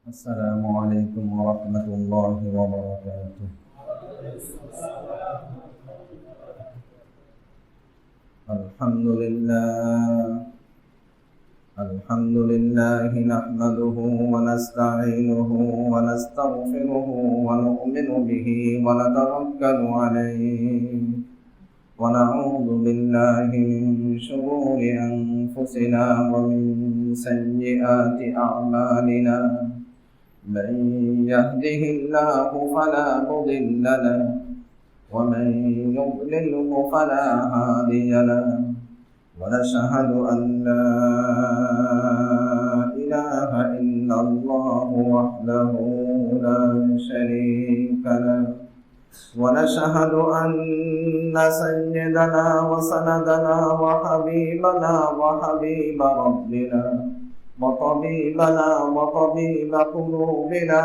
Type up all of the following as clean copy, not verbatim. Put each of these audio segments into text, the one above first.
السلام عليكم ورحمة الله وبركاته. الحمد لله نحمده ونستعينه ونستغفره ونؤمن به ونتوكل عليه ونعوذ بالله من شرور أنفسنا ومن سيئات أعمالنا. من يهده الله فلا مضل له ومن يضلله فلا هادي له، ونشهد أن لا إله إلا الله وحده لا شريك له، ونشهد أن سيدنا وسندنا وحبيبنا وحبيب ربنا وطبيبنا وطبيب قلوبنا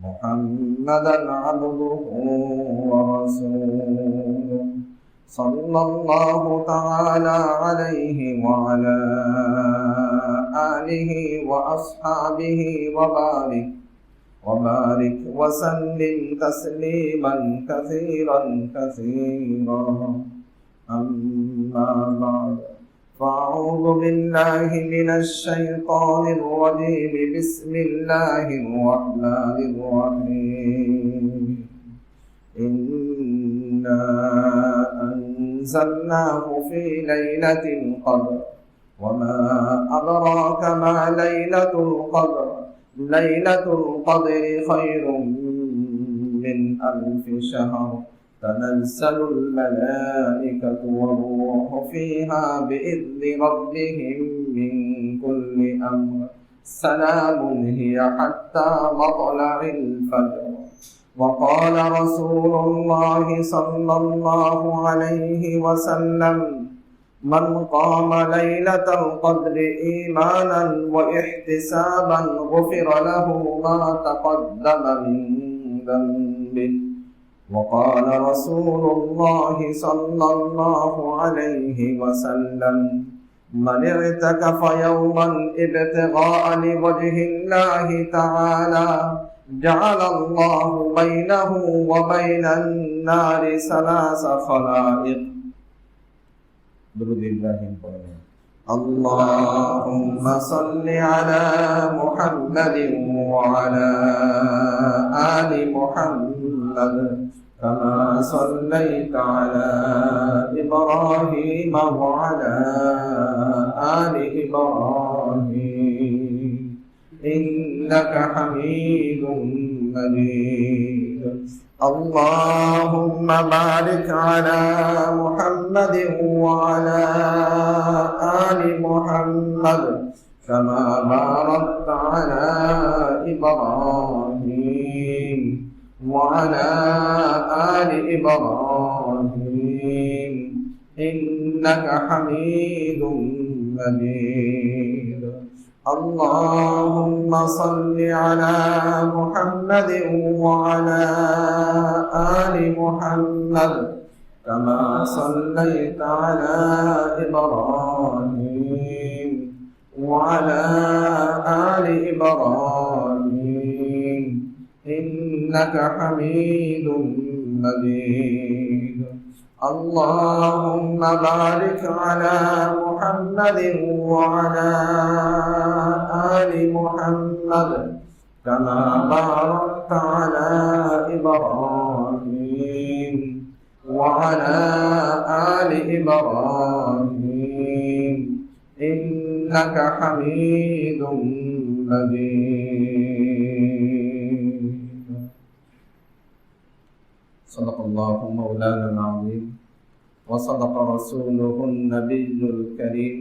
محمدا عبده ورسوله، صلى الله تعالى عليه وعلى آله وأصحابه وبارك وسلم تسليما كثيرا كثيرا. أما بعد، فأعوذ بالله من الشيطان الرجيم. بسم الله الرحمن الرحيم. إنا أنزلناه في ليلة القدر، وما أدراك ما ليلة القدر. ليلة القدر خير من 1000 شهر. تنزل الملائكة والروح فيها بإذن ربهم من كل أمر. سلام هي حتى مطلع الفجر. وقال رسول الله صلى الله عليه وسلم: من قام ليلة القدر إيمانا واحتسابا غفر له ما تقدم من ذنبه. وقال رسول الله صلى الله عليه وسلم: من اعتكف يوما ابتغاء لوجه الله تعالى جعل الله بينه وبين النار 3 خلائق. درود الله. اللهم صل على محمد وعلى آل محمد كما صليت على إبراهيم وعلى آل إبراهيم إنك حميد مجيد. اللهم بارك على محمد وعلى آل محمد كما باركت على إبراهيم وعلى آل إبراهيم إنك حميد مجيد. اللهم صل على محمد وعلى آل محمد كما صليت على إبراهيم وعلى آل إبراهيم إنك حميد مجيد. اللهم بارك على محمد وعلى آل محمد كما باركت على إبراهيم وعلى آل إبراهيم إنك حميد مجيد. صدق الله مولانا العظيم وصدق رسوله النبي الكريم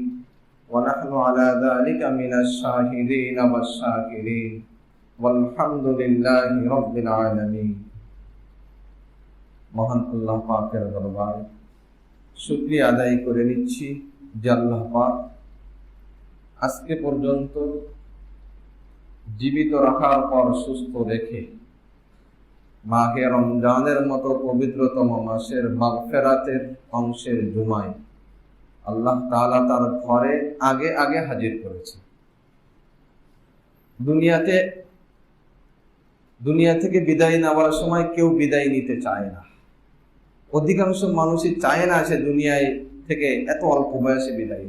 ونحن على ذلك من الشاهدين والشاكرين والحمد لله رب العالمين. মহান আল্লাহ পাকের দরবারে শুকরিয়া আদায় করে নিচ্ছি যে আল্লাহ পাক আজকে পর্যন্ত জীবিত রাখার পর সুস্থ রেখে মাহে রমজানের মতো পবিত্রতম মাসের মাগফিরাতের অংশের জুমায় আল্লাহ তাআলা তার ঘরে আগে আগে হাজির করেছে। দুনিয়া থেকে বিদায় নেওয়ার সময় কেউ বিদায় নিতে চায় না। অধিকাংশ মানুষই চায় না সে দুনিয়ায় থেকে এত অল্প বয়সে বিদায়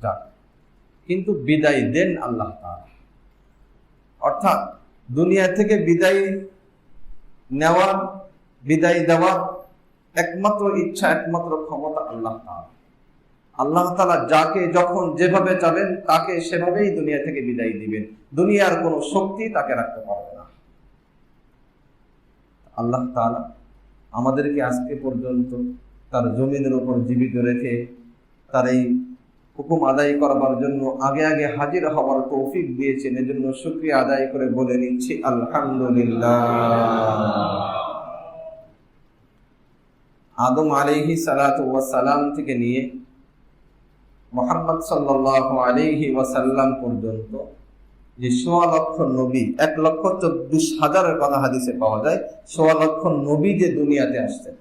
যাক, কিন্তু বিদায় দেন আল্লাহ তাআলা। অর্থাৎ দুনিয়া থেকে বিদায় দেওয়ার একমাত্র ইচ্ছা, একমাত্র ক্ষমতা আল্লাহ তাআলা। আল্লাহ তাআলা যাকে যখন যেভাবে চাবেন তাকে সেভাবেই দুনিয়া থেকে বিদায় দিবেন। দুনিয়ার কোনো শক্তি তাকে রাখতে পারবে না। আল্লাহ তাআলা আমাদেরকে আজকে পর্যন্ত তার জমিনের উপর জীবিত রেখে তার এই হুকুম আদায় করবার জন্য আগে আগে হাজির হওয়ার তৌফিক দিয়েছেন। এজন্য শুকরিয়া আদায় করে বলে নিচ্ছি আলহামদুলিল্লাহ। আদম আলাইহিস সালাতু ওয়াস সালাম থেকে নিয়ে মুহাম্মদ সাল্লাল্লাহু আলাইহি ওয়াসাল্লাম পর্যন্ত যে ১৬ লক্ষ নবী, ১,২৪,০০০ কথা হাদিসে পাওয়া যায়। ১৬ লক্ষ নবী যে দুনিয়াতে আসছেন,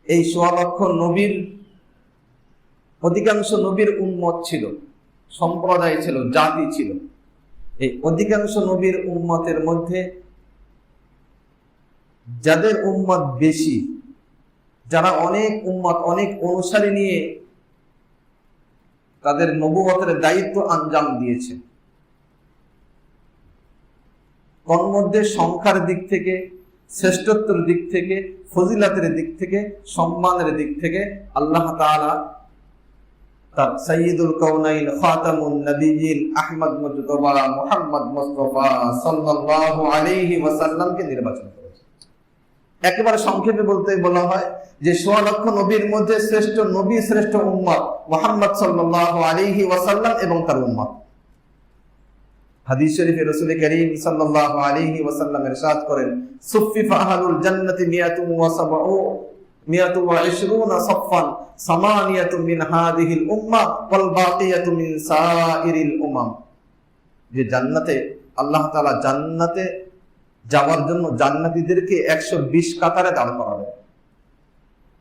এই ১৬ লক্ষ নবীর অধিকাংশ নবীর উম্মত ছিল, সম্প্রদায় ছিল, জাতি ছিল। এই অধিকাংশ নবীর উম্মতের মধ্যে যাদের উম্মত বেশি, যারা অনেক উম্মত, অনেক অনুসারী নিয়ে তাদের নবুয়তের দায়িত্ব আঞ্জাম দিয়েছে, তন্মধ্যে সংখ্যার দিক থেকে, শ্রেষ্ঠত্বের দিক থেকে, ফজিলাতের দিক থেকে, সম্মানের দিক থেকে আল্লাহ তাআলা তার সাইয়্যিদুল কাউনাইন খাতামুন নবিয়্যিন আহমদ মুজতবা মুহাম্মদ মুস্তাফা সাল্লাল্লাহু আলাইহি ওয়াসাল্লামকে নির্বাচন করেছেন। একেবারে সংক্ষেপে বলতে বলা হয় যে ১৬ লক্ষ নবীর মধ্যে শ্রেষ্ঠ নবী, শ্রেষ্ঠ উম্মত মুহাম্মদ সাল্লাল্লাহু আলাইহি ওয়াসাল্লাম এবং তার উম্মত। হাদিস শরীফে রাসূল করিম সাল্লাল্লাহু আলাইহি ওয়াসাল্লাম ইরশাদ করেন, সুফিফা আহলুল জান্নাতি 120 সাফফান সামানিয়াতুন মিন হাযিহিল উম্মাহ ওয়াল বাকিয়াতু মিন সাইরিল উমাম। যে জান্নাতে আল্লাহ তাআলা জান্নাতে যাওয়ার জন্য জান্নাতীদেরকে ১২০ কাতারে দাঁড় করাবেন।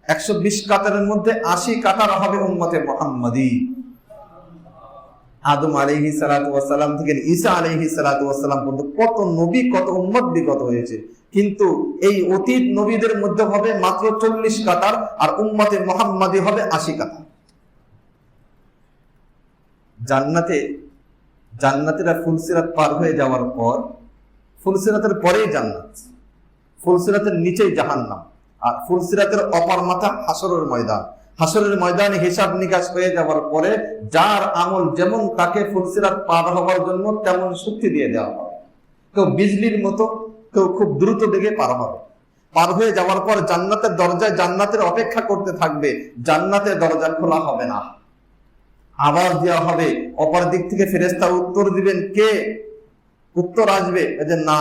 ১২০ কাতারের মধ্যে ৮০ কাতার হবে উম্মতে মুহাম্মাদী। আদম আলাইহিস সালাতু ওয়াস সালাম থেকে ঈসা আলাইহিস সালাতু ওয়াস সালাম পর্যন্ত কত নবী, কত উম্মত বিগত হয়েছে, কিন্তু এই অতীত নবীদের মধ্যে হবে মাত্র ৪০ কাতার, আর উম্মতে মুহাম্মাদী হবে ৮০ কাতার। জান্নাতীরা ফুলসিরাত পার হয়ে যাওয়ার পর, ফুলসিরাতের পরেই জান্নাত, ফুলসিরাতের নিচেই জাহান্নাম, আর ফুলসিরাতের অপর মাথা হাসরের ময়দান। হাসরের ময়দানে হিসাব নিকাশ হয়ে যাওয়ার পরে যার আমল যেমন, তাকে ফুলসিরাত পার হওয়ার জন্য তেমন শক্তি দিয়ে দেওয়া হবে। কেউ বিজলির মতো, কেউ খুব দ্রুত বেগে পার হবে। পার হয়ে যাওয়ার পর জান্নাতের দরজায় জান্নাতের অপেক্ষা করতে থাকবে, জান্নাতের দরজা খোলা হবে না। আওয়াজ দেওয়া হবে, অপর দিক থেকে ফেরেশতা উত্তর দিবেন, কে? উত্তর আসবে যে না,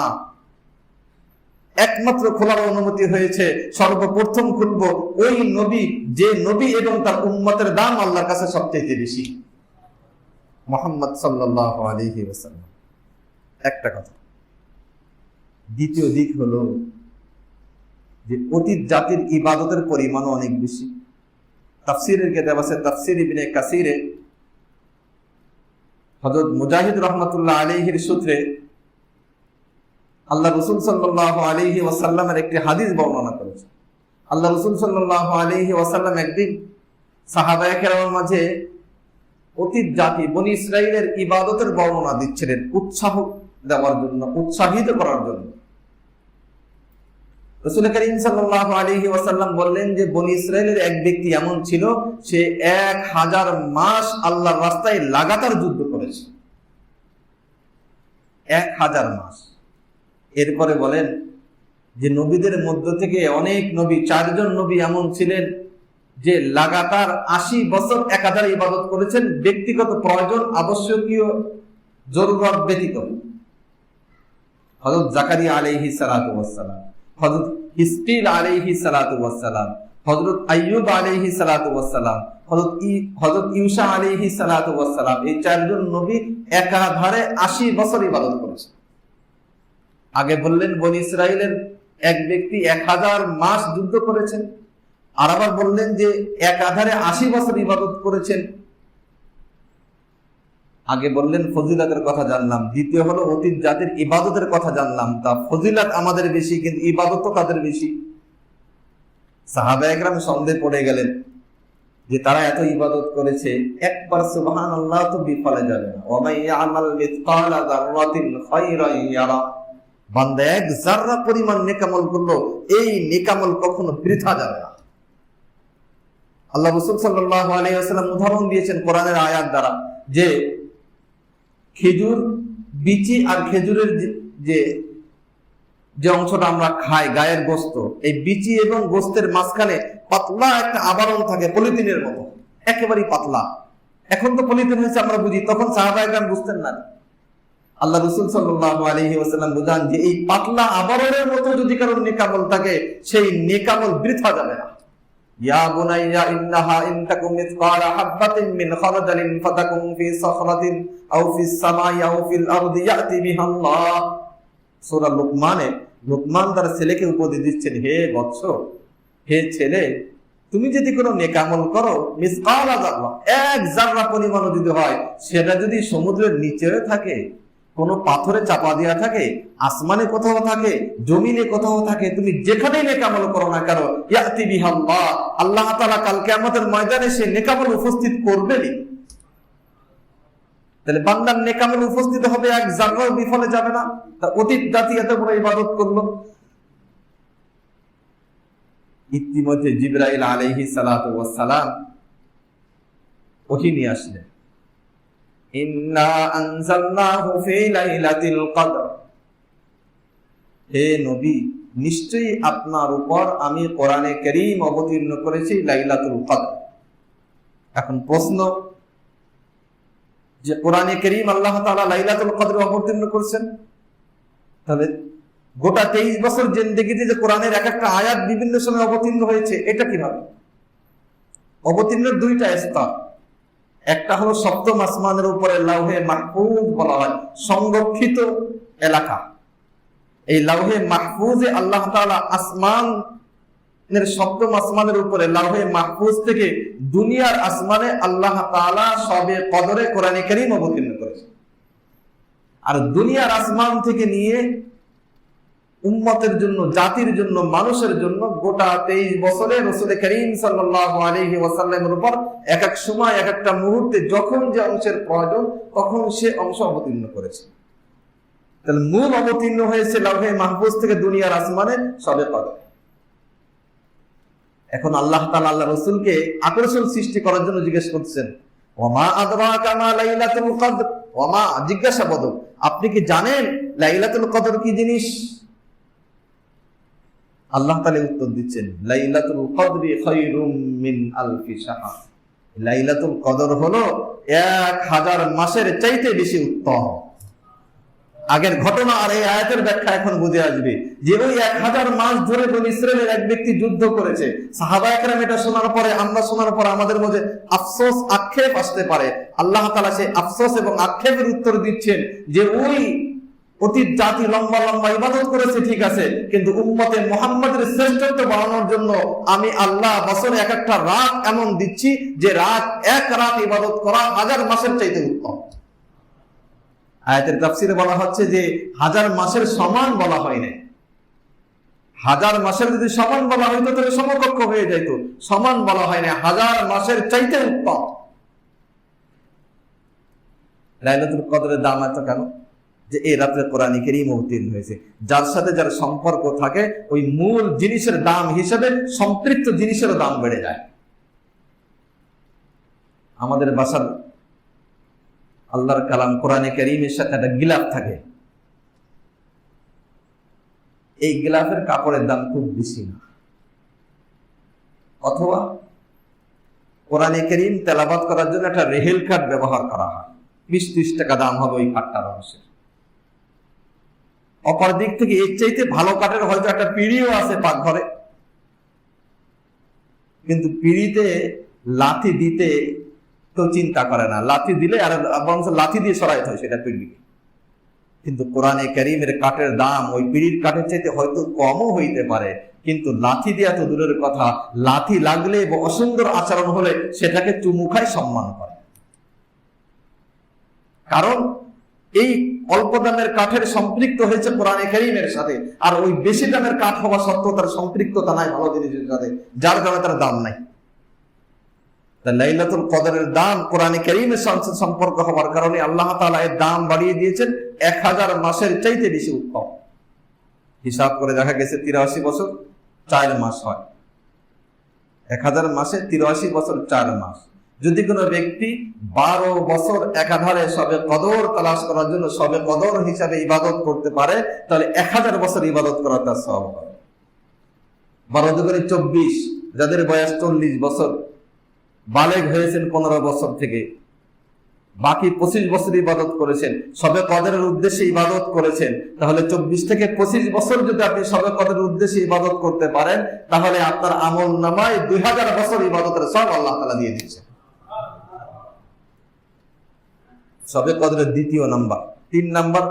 একমাত্র খোলার অনুমতি হয়েছে, সর্বপ্রথম খুলবো ওই নবী, যে নবী এবং তার উম্মতের দাম আল্লাহর কাছে সবচেয়ে বেশি, মুহাম্মদ সাল্লাল্লাহু আলাইহি ওয়াসাল্লাম। একটা কথা। দ্বিতীয় দিক হলো যে অতীত জাতির ইবাদতের পরিমাণও অনেক বেশি। তাফসীরের কিতাব আছে তাফসীর ইবনে কাসিরে হযরত মুজাহিদ রাহমাতুল্লাহ আলাইহির সূত্রে আল্লাহ রাসূল সাল্লাল্লাহু আলাইহি ওয়াসাল্লামের একটি হাদিস বর্ণনা করেছেন। আল্লাহ রাসূল সাল্লাল্লাহু আলাইহি ওয়াসাল্লাম একদিন সাহাবায়ে কেরামের মাঝে অতীত জাতি বনি ইসরাইলের ইবাদতের বর্ণনা দিচ্ছিলেন, উৎসাহ দেওয়ার জন্য, উৎসাহিত করার জন্য। রাসূল করিম সাল্লাল্লাহু আলাইহি ওয়াসাল্লাম বললেন যে বনি ইসরাইলের এক ব্যক্তি এমন ছিল, সে ১০০০ মাস আল্লাহর রাস্তায় লাগাতার যুদ্ধ করেছে। ১০০০ মাস। এরপরে বলেন যে নবীদের মধ্য থেকে অনেক নবী, ৪ জন নবী এমন ছিলেন যে লাগাতার ৮০ বছর একাধারে ইবাদত করেছেন, ব্যক্তিগত প্রয়োজন, আবশ্যকীয় জরুরত ব্যতীত। হযরত জাকারিয়া আলাইহিস সালাতু ওয়াস সালাম, হযরত হিজকিল আলাইহিস সালাতু ওয়াস সালাম, হযরত আইয়ুব আলাইহিস সালাতু ওয়াস সালাম, হযরত ইউসা আলাইহিস সালাতু ওয়াস সালাম, এই ৪ জন নবী একাধারে ৮০ বছর ইবাদত করেছেন। আগে বললেন বনি ইসরাইলের এক ব্যক্তি ১০০০ মাস যুদ্ধ করেছেন, আর আবার বললেন যে একাধারে ৮০ বছর ইবাদত করেছেন। আগে বললেন ফজিলাতের কথা জানলাম, দ্বিতীয় হলো অতীত জাতির ইবাদতের কথা জানলাম। তা ফজিলাত আমাদের বেশি, কিন্তু ইবাদত তো তাদের বেশি। সাহাবায়ে কেরাম সন্দেহ পড়ে গেলেন যে তারা এত ইবাদত করেছে, একবার সুবহানাল্লাহ তো বিফলে যাবে না। ওয়া মান ইয়ামাল মিসকালা যাররাতিন খায়রান ইয়ারা, বান্দা এক যাররা পরিমাণ নেকামল করলো, এই নেকামল কখনো বৃথা যাবে না। আল্লাহ রাসূল সাল্লাল্লাহু আলাইহি ওয়াসাল্লাম উদাহরণ দিয়েছেন কোরআনের আয়াত দ্বারা, যে খেজুর বিচি আর খেজুরের যে যে অংশটা আমরা খাই, গায়ের গোস্ত, এই বিচি এবং গোস্তের মাঝখানে পাতলা একটা আবরণ থাকে, পলিথিনের মতো, একেবারেই পাতলা। এখন তো পলিথিন হয়েছে আমরা বুঝি, তখন সাহাবায়ে কেরাম বুঝতেন না। আল্লাহ রাসূল সাল্লাল্লাহু আলাইহি ওয়াসাল্লাম বুঝান যে এই পাতলা আবরণের মতো যদি কারোর নেকামল থাকে, সেই নেকামল বৃথা যাবে না। ইয়া বুনাইয়া ইন্নাহা ইন তাকুম মিসকালা হাববাতিন মিন খারদালিন ফাতাকুম ফি সাখরাতিন আও ফিস সামাই আও ফিল আরদি ইয়াতি বিহা আল্লাহ। সূরা লুকমানে লুকমান তার ছেলেকে উপদেশ দিচ্ছেন, হে বৎস, হে ছেলে, তুমি যদি কোনো নেকামল করো, মিসকালা যাররা, এক যাররা পরিমাণ যদি হয়, সেটা যদি সমুদ্রের নিচে থাকে, কোনো পাথরে চাপা দেওয়া থাকে, আসমানে কোথাও থাকে, জমিনে কোথাও থাকে, তুমি যেখানেই নেকামল করো না কেন, ইয়াতি বিহা আল্লাহ, আল্লাহ তাআলা কাল কিয়ামতের ময়দানে সে নেকামল উপস্থিত করবেনই। তাহলে বান্দার নেকামল উপস্থিত হবে, এক যাররাও বিফলে যাবে না। তা অতীত জাতি এত বড় ইবাদত করলো। ইতিমধ্যে জিবরাইল আলাইহিস সালাতু ওয়াস সালাম ওহী নিয়ে আসলেন, ইন্না আনজালনাহু ফি লাইলাতিল কদর, হে নবী, নিশ্চয়ই আপনার উপর আমি কোরআনে কারীম অবতীর্ণ করেছি লাইলাতুল কদর। এখন প্রশ্ন, যে কোরআনে কারীম আল্লাহ তাআলা লাইলাতুল কদর অবতীর্ণ করেছেন, তাহলে গোটা 23 বছর জিন্দেগিতে যে কোরআনের এক একটা আয়াত বিভিন্ন সময় অবতীর্ণ হয়েছে, এটা কিভাবে? অবতীর্ণের দুইটা স্তর। একটা হলো সপ্তম আসমানের উপরে লাউহে মাহফুজ বলা হয়, সংরক্ষিত এলাকা। এই লাউহে মাহফুজে আল্লাহ তাআলা আসমানের সপ্তম আসমানের উপরে লাউহে মাহফুজ থেকে দুনিয়ার আসমানে আল্লাহ তাআলা সবে কদরে কোরআনে কারীম অবতীর্ণ করেছেন। আর দুনিয়ার আসমান থেকে নিয়ে উম্মতের জন্য, জাতির জন্য, মানুষের জন্য গোটা 23 বছরে রাসূল করিম সাল্লাল্লাহু আলাইহি ওয়াসাল্লামের উপর এক এক সময়, এক একটা মুহূর্তে যখন যে অংশের প্রয়োজন, তখন সে অংশ অবতীর্ণ করেছে। তাহলে মূল অবতীর্ণ হয়েছে লাউহে মাহফুজ থেকে দুনিয়ার আসমানে সবে কদর। এখন আল্লাহ তাআলা আল্লাহ রাসূলকে আকর্ষণ সৃষ্টি করার জন্য জিজ্ঞেস করছেন, ওমা আদরাকা মা লাইলাতুল কদর, ওমা জিজ্ঞাসাবাদক, আপনি কি জানেন লাইলাতুল কদর কি জিনিস? আল্লাহ তাআলা উত্তর দিচ্ছেন, লাইলাতুল কদরি খায়রুম মিন আলফি শাহর, লাইলাতুল কদর হলো 1000 মাসের চাইতে বেশি উত্তম। আগের ঘটনা আর এই আয়াতের ব্যাখ্যা এখন বুঝে আসবে, যে ওই 1000 মাস ধরে বনী ইসরাইলের এক ব্যক্তি যুদ্ধ করেছে। সাহাবায়ে কেরাম এটা শোনার পরে, আমরা শোনার পরে আমাদের মধ্যে আফসোস, আক্ষেপ আসতে পারে। আল্লাহ তাআলা সেই আফসোস এবং আক্ষেপের উত্তর দিচ্ছেন যে ওই অতীত জাতি লম্বা লম্বা ইবাদত করেছে, ঠিক আছে, কিন্তু উম্মতে মুহাম্মাদের শ্রেষ্ঠত্ব বাড়ানোর জন্য আমি আল্লাহ বছরে এক একটা রাত এমন দিচ্ছি, যে রাত, এক রাত ইবাদত করা 1000 মাসের চাইতে উত্তম। আয়াতের তাফসীরে বলা হচ্ছে যে 1000 মাসের সমান বলা হয় না। 1000 মাসের যদি সমান বলা হইতো তাহলে সমকক্ষ হয়ে যাইত, সমান বলা হয় না, 1000 মাসের চাইতে উত্তম। লাইলাতুল কদরের দাম এত কেন? যে এই রাতে কোরআন কারীম অবতীর্ণ হয়েছে। যার সাথে যার সম্পর্ক থাকে, ওই মূল জিনিসের দাম হিসেবে সম্পৃক্ত জিনিসেরও দাম বেড়ে যায়। আমাদের বাসার আল্লাহর কালাম কোরআনে কারীমের সাথে একটা গিলাফ থাকে, এই গিলাফের কাপড়ের দাম খুব বেশি না। অথবা কোরআনে কারীম তেলাওয়াত করার জন্য একটা রেহেল কাঠ ব্যবহার করা হয়, 20-30 টাকা দাম হবে ওই কাঠটার অংশের। অপর দিক থেকে এর চাইতে ভালো কাঠের হয়তো একটা পিঁড়িও আছে পাকঘরে, কিন্তু পিঁড়িতে লাথি দিতে তো চিন্তা করে না, লাথি দিলে আর বরঞ্চ লাথি দিয়ে সরাইতে হয় সেটা পিঁড়িকে। কিন্তু কোরআনে কারীমের কাঠের দাম ওই পিঁড়ির কাঠের চাইতে হয়তো কমও হইতে পারে, কিন্তু লাথি দেওয়া তো দূরের কথা, লাথি লাগলে বা অসুন্দর আচরণ হলে সেটাকে চুমু খায়, সম্মান করে। কারণ এই অল্প দামের কাঠের সম্পৃক্ত হয়েছে কোরআনে কারীমের সাথে, আর ওই বেশি দামের কাঠ হওয়া সত্ত্বেও তার সম্পৃক্ততা নাই ভালো জিনিসের সাথে, যার কারণে তার দাম নাই। লাইলাতুল কদরের দাম কোরআনে কারীমের সাথে সম্পর্ক হওয়ার কারণে আল্লাহ তাআলা এর দাম বাড়িয়ে দিয়েছেন 1000 মাসের চাইতে বেশি উত্তম। হিসাব করে দেখা গেছে 83 বছর 4 মাস হয়। 1000 মাসে 83 বছর 4 মাস। যদি কোনো ব্যক্তি 12 বছর একাধারে সবে কদর তালাশ করার জন্য সবে কদর হিসাবে ইবাদত করতে পারে, তাহলে 1000 বছর ইবাদত করার তার সওয়াব হবে। 12 দুগুণে 24, যাদের বয়স 40 বছর, বালেগ হয়েছেন 15 বছর থেকে, বাকি 25 বছর ইবাদত করেছেন, সবে কদরের উদ্দেশ্যে ইবাদত করেছেন, তাহলে 24 থেকে 25 বছর যদি আপনি সবে কদরের উদ্দেশ্যে ইবাদত করতে পারেন, তাহলে আপনার আমল নামায় 2000 বছর ইবাদতের সওয়াব আল্লাহ তাআলা দিয়ে দিচ্ছেন। সবে কদরের দ্বিতীয় নাম্বার। 3 নাম্বার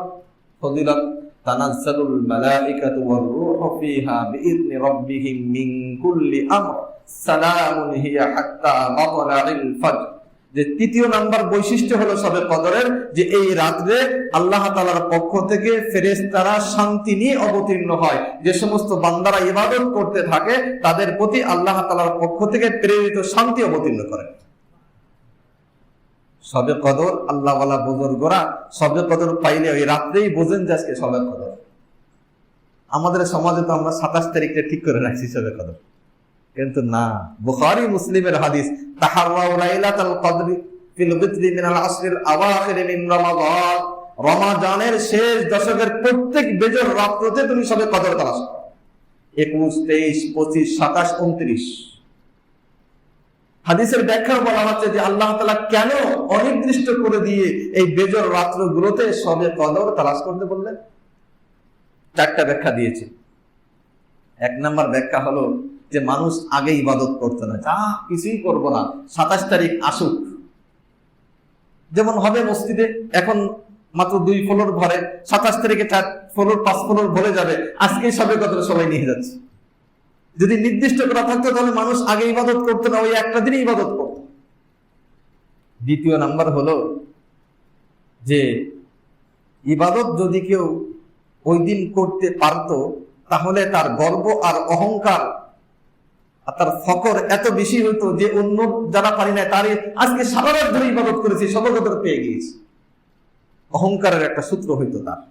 ফজিলত, তানাজ্জালুল মালাইকাতু ওয়ার রূহু ফিহা বিইذনি রাব্বিহিম মিন কুল্লি আমর সালামুন হিয়া হাত্তা মাতলাইল ফজর। যে তৃতীয় নাম্বার বৈশিষ্ট্য হলো সবে কদরের, যে এই রাতে আল্লাহ তাআলার পক্ষ থেকে ফেরেশতারা শান্তি নিয়ে অবতীর্ণ হয়। যে সমস্ত বান্দারা ইবাদত করতে থাকে তাদের প্রতি আল্লাহ তাআলার পক্ষ থেকে প্রেরিত শান্তি অবতীর্ণ করেন। সবে কদর আল্লাহ ওয়ালা বুজুর্গরা সবে কদর পাইলে ওই রাত্রেই বোঝেন যে আজকে সবে কদর। আমাদের সমাজে তো আমরা 27 তারিখে ঠিক করে রাখছি সবে কদর, কিন্তু না। বুখারী মুসলিমের হাদিস, তাহাররাউ লাইলাতুল কদরি ফিল বিত্রি মিনাল আসরিল আওয়াখির মিন রমাদান। রমাদানের শেষ দশকের প্রত্যেক বেজর রাত্রিতে তুমি সবে কদর তালাশ করো। 21, 23, 25, 27, 29। হাদিসের ব্যাখ্যা বলা হচ্ছে যে আল্লাহ তাআলা কেন অনির্দিষ্ট করে দিয়ে এই বেজর রাত্রগুলোতে সবে কদর তালাশ করতে বললেন? 4টা ব্যাখ্যা দিয়েছে। 1 নাম্বার ব্যাখ্যা হলো যে মানুষ আগে ইবাদত করতো না, যা কিছুই করবো না, 27 তারিখ আসুক। যেমন হবে মসজিদে এখন মাত্র 2 ফ্লোর ভরে, 27 তারিখে 4 ফ্লোর 5 ফ্লোর ভরে যাবে, আজকে সবে কদর সবাই নিয়ে যাচ্ছে। যদি নির্দিষ্ট করা থাকতো তাহলে মানুষ আগে ইবাদত করতো না, ওই একটা দিনই ইবাদত করত। দ্বিতীয় নাম্বার হলো যে ইবাদত যদি কেউ ওই দিন করতে পারতো তাহলে তার গর্ব আর অহংকার আর তার ফকর এত বেশি হইতো যে অন্য যারা পারি না তারই আজকে সারা রাত ধরে ইবাদত করেছে, সবে কদর পেয়ে গিয়েছে। অহংকারের একটা সূত্র হইতো তার।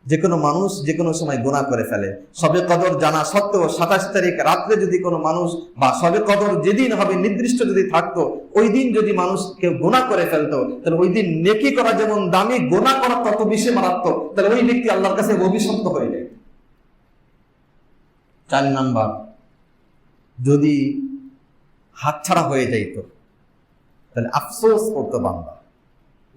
যে কোনো মানুষ যে কোনো সময় গুনাহ করে ফেলে, সবে কদর জানা সত্ত্বেও 27 তারিখ রাত্রে যদি কোনো মানুষ বা সবে কদর যেদিন হবে নির্দিষ্ট যদি থাকতো, ওই দিন যদি মানুষ কেউ গুনাহ করে ফেলতো, তাহলে ওই দিন নেকি করা যেমন দামি, গুনাহ করা তত বেশি মারাত্মক, তাহলে ওই ব্যক্তি আল্লাহর কাছে অভিশপ্ত হয়ে যায়। 4 নাম্বার, যদি হাতছাড়া হয়ে যাইতো তাহলে আফসোস করতো বান্দা।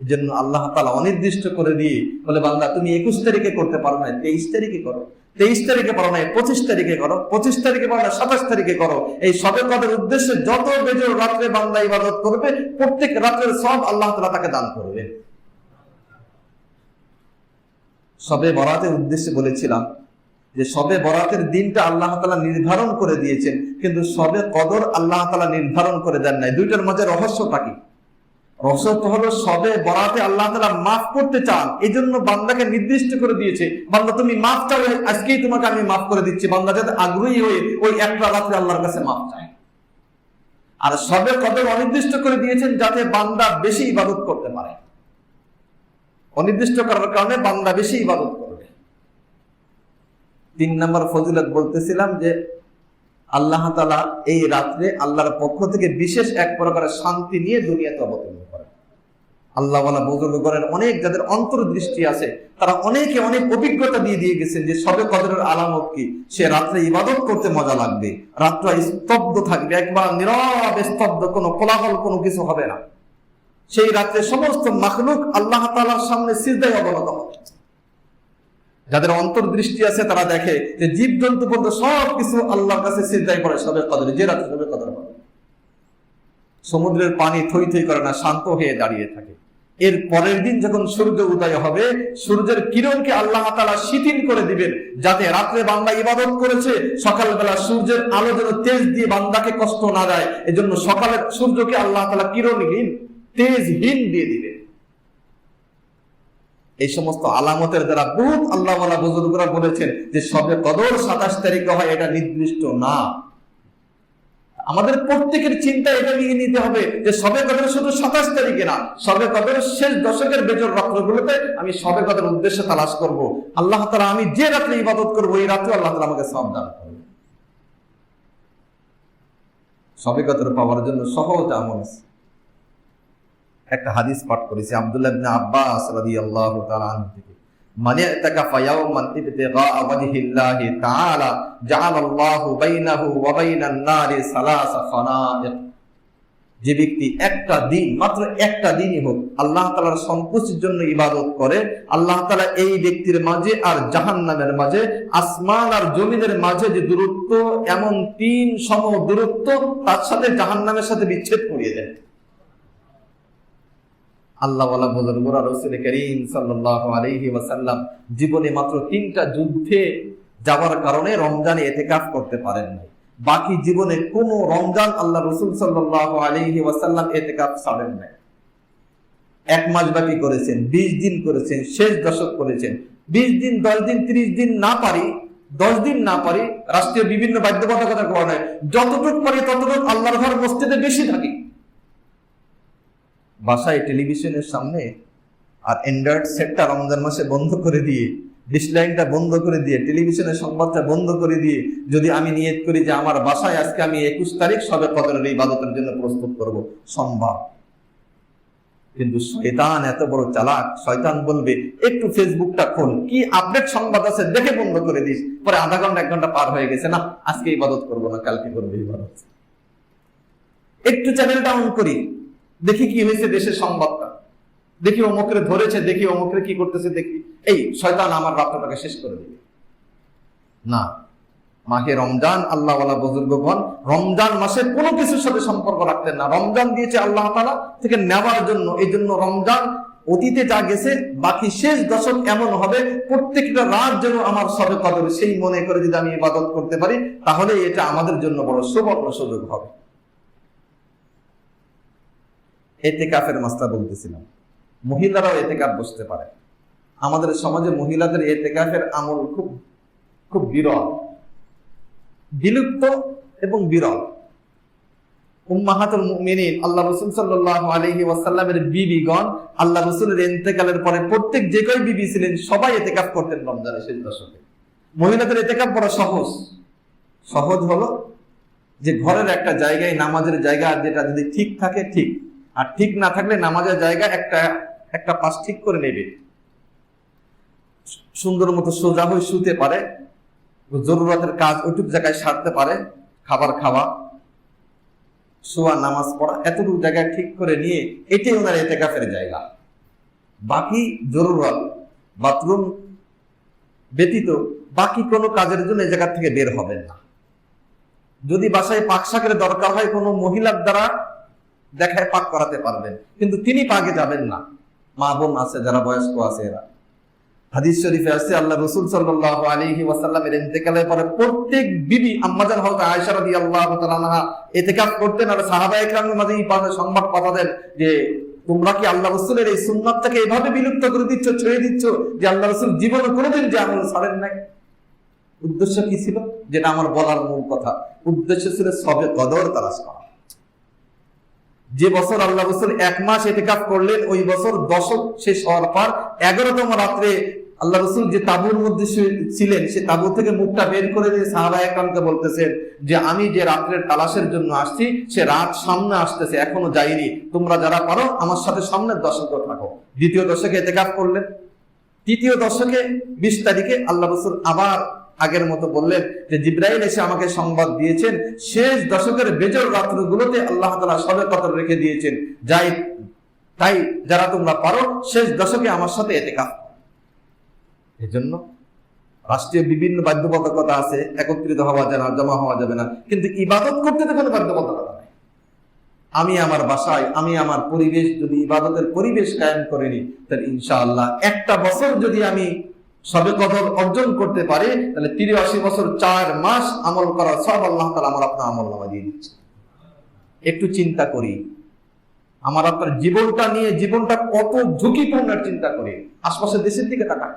এই জন্য আল্লাহ তাআলা অনির্দিষ্ট করে দিয়ে বলে, বান্দা তুমি 21 তারিখে করতে পারো না, 23 তারিখে করো, 23 তারিখে পারো না 25 তারিখে করো, 25 তারিখে পারো না 27 তারিখে করো। এই সবে কদরের উদ্দেশ্যে যত বেজর রাত্রে বান্দা ইবাদত করবে, প্রত্যেক রাতের সব আল্লাহ তাআলা তাকে দান করবে। সবে বরাতের উদ্দেশ্যে বলেছিলাম যে সবে বরাতের দিনটা আল্লাহ তাআলা নির্ধারণ করে দিয়েছেন, কিন্তু সবে কদর আল্লাহ তাআলা নির্ধারণ করে দেন নাই। দুইটার মাঝে রহস্যটা কি? রহস্য হলো সবে বরাতে আল্লাহ তাআলা মাফ করতে চান, এই জন্য বান্দাকে নির্দিষ্ট করে দিয়েছে, বান্দা তুমি মাফ চাও, আজকেই তোমাকে আমি মাফ করে দিচ্ছি। বান্দা যাতে আগ্রহী হয়ে ওই একটা রাত্রে আল্লাহর কাছে মাফ চায়। আর সবে কদর অনির্দিষ্ট করে দিয়েছেন যাতে বান্দা বেশি ইবাদত করতে পারে। অনির্দিষ্ট করার কারণে বান্দা বেশি ইবাদত করবে। 3 নম্বর ফজিলত বলতেছিলাম যে আল্লাহ তাআলা এই রাত্রে আল্লাহর পক্ষ থেকে বিশেষ এক প্রকারের শান্তি নিয়ে দুনিয়াতে অবতীর্ণ করেন। আল্লাহ ওয়ালা বুজুর্গগণের অনেক যাদের অন্তর্দৃষ্টি আছে, তারা অনেকে অনেক অভিজ্ঞতা দিয়ে গেছেন যে সবে কদরের আলামত কি। সে রাত্রে ইবাদত করতে মজা লাগবে, রাতটা স্তব্ধ থাকবে, একবার নীরব স্তব্ধ, কোনো কোলাহল কোনো কিছু হবে না। সেই রাত্রে সমস্ত মাখলুক আল্লাহ তাআলার সামনে সিজদায় অবনত হবে। যাদের অন্তর্দৃষ্টি আছে তারা দেখে যে জীবজন্তু পর্যন্ত সবকিছু আল্লাহর কাছে সিজদায় করে সবে কদরে, যে রাতে সবে কদর হবে। সমুদ্রের পানি থই থই করে না, শান্ত হয়ে দাঁড়িয়ে থাকে। এর পরের দিন যখন সূর্য উদয় হবে, সূর্যের কিরণকে আল্লাহ তাআলা শিথিল করে দিবেন, যাতে রাত্রে বান্দা ইবাদত করেছে, সকালবেলা সূর্যের আলো যেন তেজ দিয়ে বান্দাকে কষ্ট না দেয়। এজন্য সকালের সূর্যকে আল্লাহ তাআলা কিরণহীন তেজহীন দিয়ে দিবেন। এই সমস্ত আলামতের দ্বারা বহুত আল্লাহওয়ালা বুজুর্গরা বলেছেন যে শবে কদর 27 তারিখে হয়, এটা নির্দিষ্ট না। আমাদের প্রত্যেকের চিন্তা এটা নিয়ে নিতে হবে যে শবে কদর শুধু 27 তারিখে না, শবে কদর শেষ দশকের বেজর রাত্রগুলোতে আমি শবে কদর উদ্দেশ্যে তালাশ করব। আল্লাহ তাআলা আমি যে রাত্রে ইবাদত করব এই রাত্রে আল্লাহ তাআলা আমাকে সওয়াব দান করবে। শবে কদর পাওয়ার জন্য সহজ আমল আছে। একটা হাদিস পাঠ করেছি আব্দুল্লাহ ইবনে আব্বাস রাদিয়াল্লাহু তাআলা আনহু থেকে, মান ইতাকাফা ইয়াওমান ইবতিগা ওয়াজহিল্লাহি তাআলা জাআলাল্লাহু বাইনাহু ওয়া বাইনান নারি সালাসা খানাইক। যে ব্যক্তি একটা দিন, মাত্র একটা দিনই হোক, আল্লাহ তাআলার সন্তুষ্টির জন্য ইবাদত করে, আল্লাহ তাআলা এই ব্যক্তির মাঝে আর জাহান্নামের মাঝে, আসমান আর জমিনের মাঝে যে দূরত্ব, এমন 3 সম দূরত্ব তার সাথে জাহান্নামের সাথে বিচ্ছেদ করিয়ে দেন। আল্লাহওয়ালা বুজুর্গরা রাসূল করিম সাল্লাল্লাহু আলাইহি ওয়াসাল্লাম জীবনে মাত্র 3টা যুদ্ধে যাওয়ার কারণে রমজানে ইতিকাফ করতে পারেন নাই। বাকি জীবনে কোন রমজান আল্লাহ রাসূল সাল্লাল্লাহু আলাইহি ওয়াসাল্লাম ইতিকাফ ছাড়েন নাই। 1 মাস ব্যাপী করেছেন, 20 দিন করেছেন, শেষ দশক করেছেন। 20 দিন, 10 দিন, 30 দিন না পারি, 10 দিন না পারি, রাষ্ট্রীয় বিভিন্ন বাধ্যবাধকতার কারণে যতটুকু পারি ততটুকু আল্লাহর ঘর মসজিদে বেশি থাকি। বাসায় টেলিভিশনের সামনে আর অ্যান্ড্রয়েড সেটটা রমজান মাসে বন্ধ করে দিয়ে, ডিশ লাইনটা বন্ধ করে দিয়ে, টেলিভিশনের সংবাদটা বন্ধ করে দিয়ে যদি আমি নিয়ত করি যে আমার বাসায় আজকে আমি 21 তারিখ শবে কদরের ইবাদতের জন্য প্রস্তুত করব, সম্ভব। কিন্তু শয়তান এত বড় চালাক, শয়তান বলবে একটু ফেসবুকটা খোল, কি আপডেট সংবাদ আছে দেখে বন্ধ করে দিস, পরে আধা ঘন্টা 1 ঘন্টা পার হয়ে গেছে, না আজকে ইবাদত করব না, কালকে করবো ইবাদত। একটু চ্যানেলটা অন করি, দেখি কি হয়েছে দেশের সংবাদটা, দেখি অমুকরে ধরেছে, দেখি অমুকরে কি করতেছে, দেখি। এই শয়তান আমার রাত্রটাকে শেষ করে দিবে। না, মাহে রমজান আল্লাহওয়ালা বুজুর্গগণ রমজান মাসে কোনো কিছুর সাথে সম্পর্ক রাখতেন না। রমজান দিয়েছে আল্লাহ তাআলা থেকে নেওয়ার জন্য। এই জন্য রমজান অতীতে যা গেছে, বাকি শেষ দশক এমন হবে প্রত্যেকটা রাত যেন আমার শবে কদর, সেই মনে করে যদি আমি ইবাদত করতে পারি, তাহলে এটা আমাদের জন্য বড় সুবর্ণ সুযোগ হবে। ইতিকাফের মাসলা বলতেছিলাম, মহিলারাও ইতিকাফ বসতে পারে। আমাদের সমাজে মহিলাদের ইতিকাফের আমল খুব খুব বিরল, বিলুপ্ত এবং বিরল। উম্মাহাতুল মুমিনিন আল্লাহ রাসূল সাল্লাল্লাহু আলাইহি ওয়াসাল্লামের বিবিগণ আল্লাহ রাসূলের ইন্তেকালের পরে প্রত্যেক যে কয় বিবি ছিলেন সবাই ইতিকাফ করতেন রমজানের শেষ দশকে। মহিলাদের ইতিকাফ বড় সহজ। সহজ হলো যে ঘরের একটা জায়গায় নামাজের জায়গা যেটা যদি ঠিক থাকে ঠিক, আর ঠিক না থাকলে নামাজের জায়গা একটা পাশ ঠিক করে নেবে, সুন্দর মতো সোজা হয়ে শুতে পারে, জরুরতের কাজ ওইটুক জায়গায় সারতে পারে, খাবার খাওয়া, শোয়া, নামাজ পড়া, এতটুকু জায়গায় ঠিক করে নিয়ে এটাই ওনার ইতিকাফের জায়গা। বাকি জরুরত, বাথরুম ব্যতীত বাকি কোনো কাজের জন্য এই জায়গা থেকে বের হবেন না। যদি বাসায় পাক শাকের দরকার হয় কোনো মহিলার দ্বারা দেখায় পাক করাতে পারবেন, কিন্তু তিনি পাকে যাবেন না। মা বোন আছে যারা বয়স্ক আছে, এরা হাদিস শরীফে আছে আল্লাহ রাসূল সাল্লাল্লাহু আলাইহি ওয়াসাল্লামের ইন্তেকালের পরে প্রত্যেক বিবি আম্মাজান হযরত আয়েশা রাদিয়াল্লাহু তাআলা আনহা ইতিকাফ করতেন। আর সাহাবায়ে কেরামের মাঝে এই সংবাদ পাঠাতেন যে তোমরা কি আল্লাহ রাসূলের এই সুন্নাতটাকে এভাবে বিলুপ্ত করে দিচ্ছ, ছেড়ে দিচ্ছ, যে আল্লাহ রাসূল জীবনে কোনোদিন যে আমল ছাড়েন নাই। উদ্দেশ্য কি ছিল? যেটা আমার বলার মূল কথা, উদ্দেশ্য ছিল শবে কদর তালাশ করা। যে বছর আল্লাহ রাসূল 1 মাস ইতিকাফ করলেন, ওই বছর দশক শেষ হওয়ার পর 11তম রাত্রে আল্লাহ রাসূল যে তাঁবুর মধ্যে ছিলেন, সে তাঁবু থেকে মুখটা বের করে দিয়ে সাহাবায়ে কেরামকে বলতেছেন যে আমি যে রাত্রের তালাশের জন্য আসছি, সে রাত সামনে আসতেছে, এখনো যায়নি, তোমরা যারা পারো আমার সাথে সামনের দশকে থাকো। 2য় দশকে ইতিকাফ করলেন। 3য় দশকে 20 তারিখে আল্লাহ রাসূল আবার আগের মতো বললেন যে জিবরাইল এসে আমাকে সংবাদ দিয়েছেন শেষ দশকের বেজর রাত্রগুলোতে আল্লাহ তাআলা শবে কদর রেখে দিয়েছেন, তাই যারা তোমরা পারো শেষ দশকে আমার সাথে ইতিকাফ। এজন্য রাষ্ট্রীয় বিভিন্ন বাধ্যবাধকতা আছে, একত্রিত হওয়া যাবে না, জমা হওয়া যাবে না, কিন্তু ইবাদত করতে তো কোনো বাধ্যবাধকতা নেই। আমি আমার বাসায়, আমি আমার পরিবেশ যদি ইবাদতের পরিবেশ কায়েম করে নিই, তাহলে ইনশাআল্লাহ একটা বছর যদি আমি শবে কদর অর্জন করতে পারি, তাহলে 83 বছর 4 মাস আমল করা সব আল্লাহ তাআলা আমার আপনার আমল নামা দিয়ে দিচ্ছে। একটু চিন্তা করি, আমার আপনার জীবনটা নিয়ে, জীবনটা কত ঝুঁকিপূর্ণ চিন্তা করি। আশপাশের দেশের দিকে তাকান,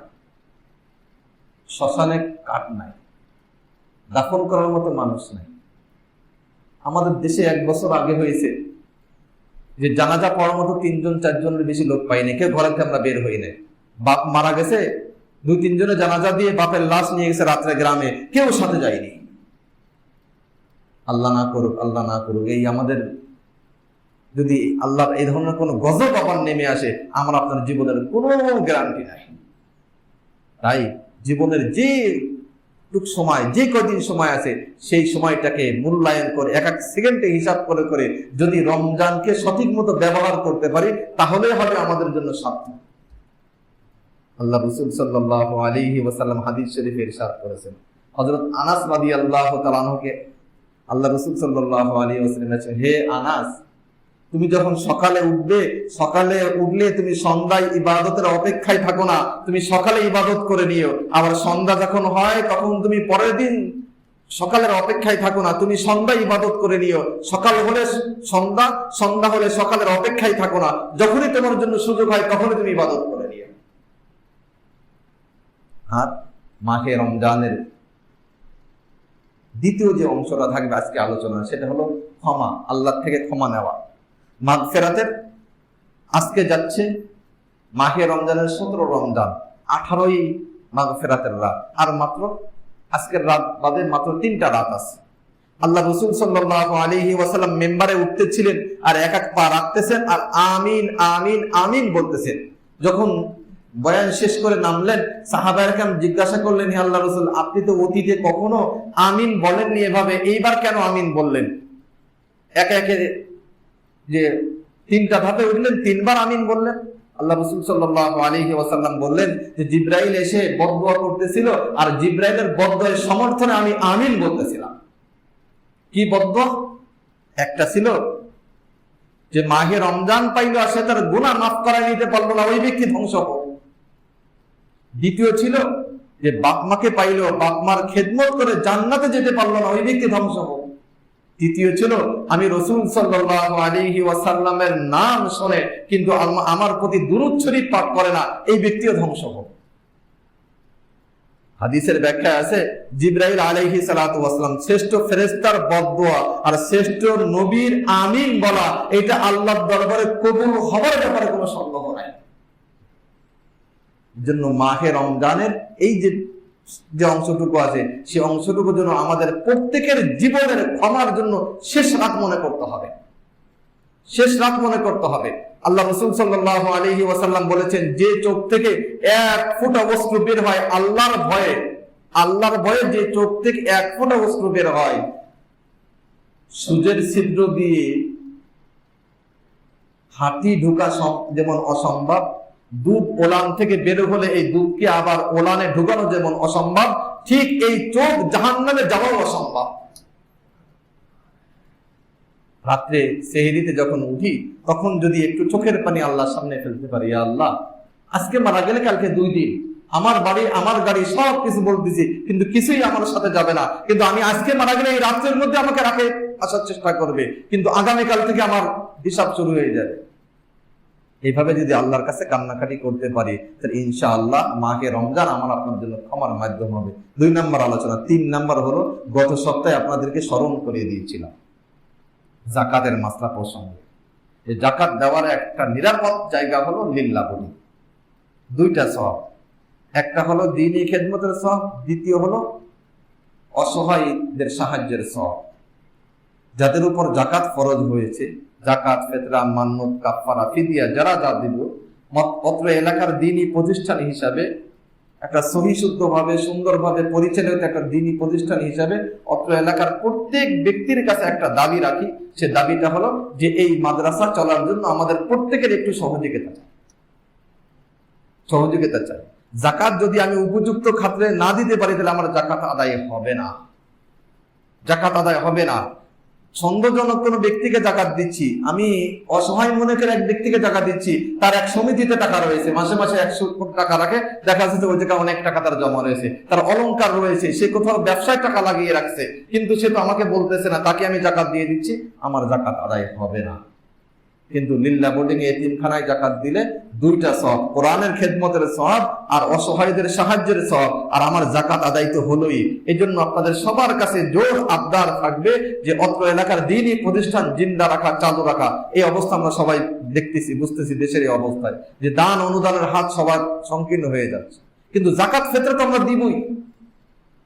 শ্মশানে কাঠ নাই, দাফন করার মতো মানুষ নাই। আমাদের দেশে 1 বছর আগে হয়েছে যে জানাজা পড়ার মতো 3জন 4জনের বেশি লোক পাইনি, কেউ ঘরে থেকে আমরা বের হই নাই। বাপ মারা গেছে, 2-3 জনে জানাজা দিয়ে বাপের লাশ নিয়ে গেছে রাত্রে গ্রামে, কেউ সাথে যায়নি। আল্লাহ না করুক, আল্লাহ না করুক, এই আমাদের যদি আল্লাহর এই ধরনের কোনো গজব আবার নেমে আসে, আমার আপনার জীবনের কোনো গ্যারান্টি নাই। তাই জীবনের যে টুক সময়, যে কদিন সময় আছে, সেই সময়টাকে মূল্যায়ন করে, এক এক সেকেন্ডে হিসাব করে করে যদি রমজানকে সঠিক মতো ব্যবহার করতে পারি, তাহলে হবে আমাদের জন্য সার্থক। আল্লাহ রাসূল সাল্লাল্লাহু আলাইহি ওয়াসাল্লাম হাদিস শরীফে ইরশাদ করেছেন, হযরত আনাস রাদিয়াল্লাহু তাআলা আনহুকে আল্লাহ রাসূল সাল্লাল্লাহু আলাইহি ওয়াসাল্লাম বলেছেন, হে আনাস, তুমি যখন সকালে উঠবে, সকালে উঠলে তুমি সন্ধ্যায় ইবাদতের অপেক্ষায় থাকো না, তুমি সকালে ইবাদত করে নিও। আবার সন্ধ্যা যখন হয় তখন তুমি পরের দিন সকালের অপেক্ষায় থাকো না, তুমি সন্ধ্যায় ইবাদত করে নিও। সকাল হলে সন্ধ্যা, সন্ধ্যা হলে সকালের অপেক্ষায় থাকো না, যখনই তোমার জন্য সুযোগ হয় তখনই তুমি ইবাদত করে নিও। আর মাহে রমজানের দ্বিতীয় যে অংশটা থাকবে আজকে আলোচনা, সেটা হলো ক্ষমা, আল্লাহ থেকে ক্ষমা নেওয়া। মাগফিরাতের আজকে যাচ্ছে মাহে রমজানের 17 রমজান, 18ই মাগফিরাতের রাত, আর মাত্র আজকের রাত বাদে মাত্র 3টা রাত আছে। আল্লাহ রাসূল সাল্লাল্লাহু আলাইহি ওয়াসাল্লাম মেম্বারে উঠতেছিলেন আর এক এক পা রাখতেছেন আর আমিন আমিন আমিন বলতেছেন। যখন বয়ান শেষ করে নামলেন, সাহাবায়ে কেরাম জিজ্ঞাসা করলেন, হে আল্লাহর রাসূল, আপনি তো অতীতে কখনো আমিন বলেননি এভাবে, এইবার কেন আমিন বললেন? একে একে যে 3টা ধাপে উঠলেন, 3বার আমিন বললেন। আল্লাহ রাসূল সাল্লাল্লাহু আলাইহি ওয়াসাল্লাম বললেন যে জিবরাইল এসে বদদুয়া করতেছিল, আর জিবরাইলের বদদুয়ার সমর্থনে আমি আমিন বলতেছিলাম। কি বদদুয়া? একটা ছিল যে মাহে রমজান পাইল আর সে তার গুনাহ মাফ করায় নিতে পারলো না, ওই ব্যক্তি ধ্বংস হোক। দ্বিতীয় ছিল যে বাপ মাকে পাইল, বাপ মার খেদমত করে জান্নাতে যেতে পারলো না, ওই ব্যক্তি ধ্বংস হোক। তৃতীয় ছিল আমি রাসূল সাল্লাল্লাহু আলাইহি ওয়াসাল্লামের নাম শুনে কিন্তু আমার প্রতি দুরূদ শরীফ পাঠ করে না, এই ব্যক্তিও ধ্বংস হোক। হাদিসের ব্যাখ্যা আছে, জিবরাইল আলাইহিস সালাতু ওয়াসসালাম শ্রেষ্ঠ ফেরেশতার বদদুয়া আর শ্রেষ্ঠ নবীর আমিন বলা, এটা আল্লাহর দরবারে কবুল হওয়ার ব্যাপারে কোনো সন্দেহ নাই। জন্য মাহে রমজানের এই যে অংশটুকু আছে, সেই অংশটুকু যেন আমাদের প্রত্যেকের জীবনের ক্ষমার জন্য শেষ রাত মনে করতে হবে, শেষ রাত মনে করতে হবে। আল্লাহ রাসূল সাল্লাল্লাহু আলাইহি ওয়াসাল্লাম বলেছেন, যে চোখ থেকে 1 ফোঁটা অশ্রু বের হয় আল্লাহর ভয়ে, আল্লাহর ভয়ে যে চোখ থেকে 1 ফোঁটা অশ্রু বের হয়, সূর্যের ছিদ্র দিয়ে হাতি ঢোকা যেমন অসম্ভব, দুধ ওলান থেকে বের হলে এই দুধকে আবার ওলানে ঢুকানো যেমন অসম্ভব, ঠিক এই চোখ জাহান্নামে যাওয়াও অসম্ভব। রাত্রে সেহরিতে যখন উঠি তখন যদি একটু চোখের পানি আল্লাহর সামনে ফেলতে পারি, ইয়া আল্লাহ, আজকে মারা গেলে কালকে 2 দিন, আমার বাড়ি আমার গাড়ি সব কিছু বলতেছি, কিন্তু কিছুই আমার সাথে যাবে না, কিন্তু আমি আজকে মারা গেলে এই রাত্রের মধ্যে আমাকে রাখে আসার চেষ্টা করবে, কিন্তু আগামীকাল থেকে আমার হিসাব শুরু হয়ে যাবে। এইভাবে যদি আল্লাহর কাছে কান্নাকাটি করতে পারি, তাহলে ইনশাআল্লাহ মাহে রমজান আমার আপনার জন্য ক্ষমার মাধ্যম হবে। 2 নম্বর আলোচনা। 3 নম্বর হলো, গত সপ্তাহে আপনাদেরকে স্মরণ করিয়ে দিয়েছিলাম যাকাতের মাসলা প্রসঙ্গে। এই যাকাত দেওয়ার একটা নিরাপদ জায়গা হলো লিল্লাহ বলি। 2টা সওয়াব, একটা হলো দ্বীনি খেদমতের সওয়াব, দ্বিতীয় হলো অসহায়দের সাহায্যের সওয়াব। যাদের উপর যাকাত ফরজ হয়েছে, যাকাত, ফিতরা, মান্নত, কাফারা, ফিদিয়া যারা যা দিব, অত্র এলাকার দ্বীনি প্রতিষ্ঠান হিসাবে একটা সহিশুদ্ধভাবে সুন্দরভাবে পরিচালিত একটা দ্বীনি প্রতিষ্ঠান হিসাবে অত্র এলাকার প্রত্যেক ব্যক্তির কাছে একটা দাবি রাখি। সে দাবিটা হলো যে এই মাদ্রাসা চলার জন্য আমাদের প্রত্যেকের একটু সহযোগিতা চাই। যাকাত যদি আমি উপযুক্ত খাতে না দিতে পারি, তাহলে আমার যাকাত আদায় হবে না, যাকাত আদায় হবে না। সন্দেহজনক কোন ব্যক্তিকে যাকাত দিচ্ছি, আমি অসহায় মনে করে এক ব্যক্তিকে টাকা দিচ্ছি, তার এক সমিতিতে টাকা রয়েছে, মাসে মাসে 100 কোটি টাকা রাখে, দেখা যাচ্ছে ওই জায়গায় অনেক টাকা তার জমা রয়েছে, তার অলংকার রয়েছে, সে কোথাও ব্যবসায় টাকা লাগিয়ে রাখছে, কিন্তু সে তো আমাকে বলতেছে না, তাকে আমি যাকাত দিয়ে দিচ্ছি, আমার যাকাত আদায় হবে না। কিন্তু লিল্লাহ বোর্ডিং এ এতিমখানায় যাকাত দিলে দুইটা সওয়াব, কোরআনের খেদমতের সওয়াব আর অসহায়দের সাহায্যের সওয়াব, আর আমার যাকাত আদায় তো হলোই। এই জন্য আপনাদের সবার কাছে জোর আবদার থাকবে যে অত্র এলাকার দ্বীনি প্রতিষ্ঠান জিন্দা রাখা, চালু রাখা। এই অবস্থা আমরা সবাই দেখতেছি, বুঝতেছি দেশের এই অবস্থায় যে দান অনুদানের হাত সবার সংকীর্ণ হয়ে যাচ্ছে। কিন্তু জাকাত ফিতরা তো আমরা দিবই,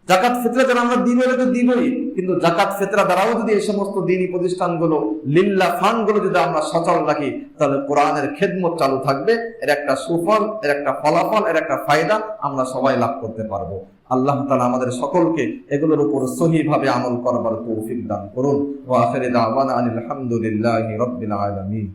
জাকাত ফিতরা যেন আমরা দিবই তো দিবই, কিন্তু জাকাত ফিতরা দ্বারাও যদি এই সমস্ত দ্বীনি প্রতিষ্ঠানগুলো, লিল্লাহ ফান্ডগুলো যদি আমরা সচল রাখি, তাহলে কোরআনের খেদমত চালু থাকবে। এর একটা সুফল, এর একটা ফলাফল, এর একটা ফায়দা আমরা সবাই লাভ করতে পারবো। আল্লাহ তাআলা আমাদের সকলকে এগুলোর উপর সহিভাবে আমল করবার তৌফিক দান করুন। ওয়া আখিরু দাওয়ানা আনিল হামদুলিল্লাহি রাব্বিল আলামিন।